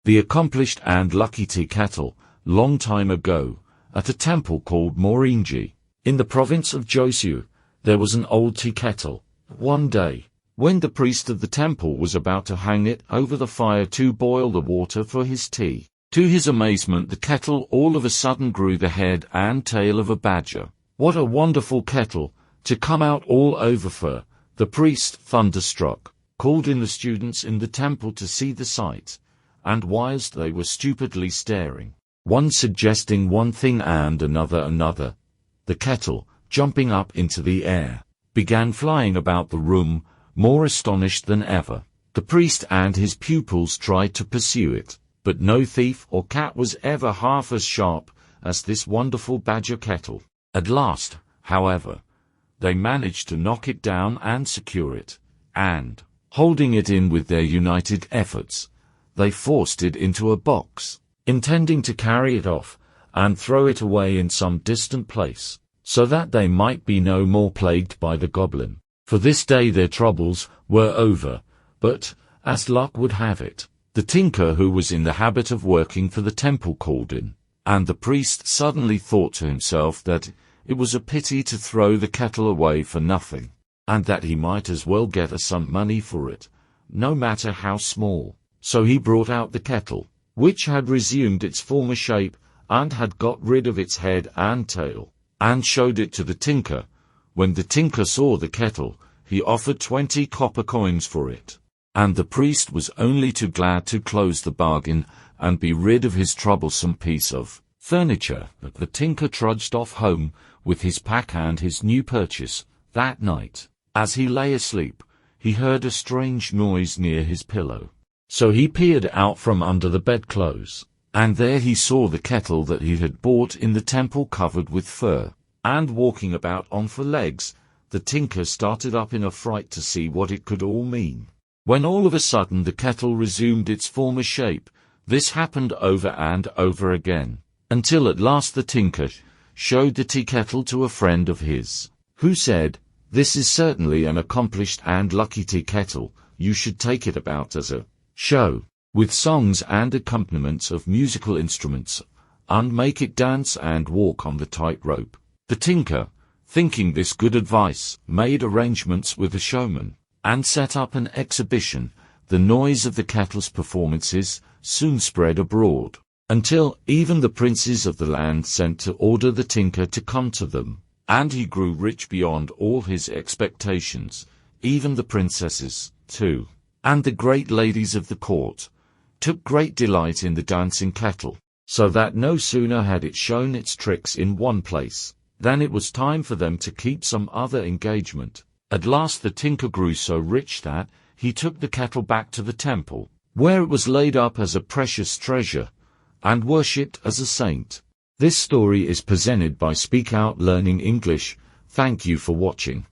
The accomplished and lucky Teakettle, long time ago, at a temple called Morinji, in the province of Josue, there was an old Teakettle. One day, when the priest of the temple was about to hang it over the fire to boil the water for his tea, to his amazement the kettle all of a sudden grew the head and tail of a badger. What a wonderful kettle, to come out all over fur! The priest, thunderstruck, called in the students in the temple to see the sight, and whilst they were stupidly staring, one suggesting one thing and another, the kettle, jumping up into the air, began flying about the room, more astonished than ever. The priest and his pupils tried to pursue it, but no thief or cat was ever half as sharp as this wonderful badger kettle. At last, however, they managed to knock it down and secure it, and, holding it in with their united efforts, they forced it into a box, intending to carry it off and throw it away in some distant place, so that they might be no more plagued by the goblin. For this day their troubles were over, but, as luck would have it, the tinker who was in the habit of working for the temple called in, and the priest suddenly thought to himself that it was a pity to throw the kettle away for nothing, and that he might as well get some money for it, no matter how small. So he brought out the kettle, which had resumed its former shape and had got rid of its head and tail, and showed it to the tinker. When the tinker saw the kettle, he offered 20 copper coins for it, and the priest was only too glad to close the bargain and be rid of his troublesome piece of furniture. But the tinker trudged off home with his pack and his new purchase. That night, as he lay asleep, he heard a strange noise near his pillow. So he peered out from under the bedclothes, and there he saw the kettle that he had bought in the temple covered with fur, and walking about on four legs. The tinker started up in a fright to see what it could all mean, when all of a sudden the kettle resumed its former shape. This happened over and over again, until at last the tinker showed the Teakettle to a friend of his, who said, "This is certainly an accomplished and lucky Teakettle. You should take it about as a show, with songs and accompaniments of musical instruments, and make it dance and walk on the tightrope." The tinker, thinking this good advice, made arrangements with a showman, and set up an exhibition. The noise of the kettle's performances soon spread abroad, until even the princes of the land sent to order the tinker to come to them, and he grew rich beyond all his expectations. Even the princesses, too, and the great ladies of the court, took great delight in the dancing kettle, so that no sooner had it shown its tricks in one place, than it was time for them to keep some other engagement. At last the tinker grew so rich that he took the kettle back to the temple, where it was laid up as a precious treasure, and worshipped as a saint. This story is presented by Speak Out Learning English. Thank you for watching.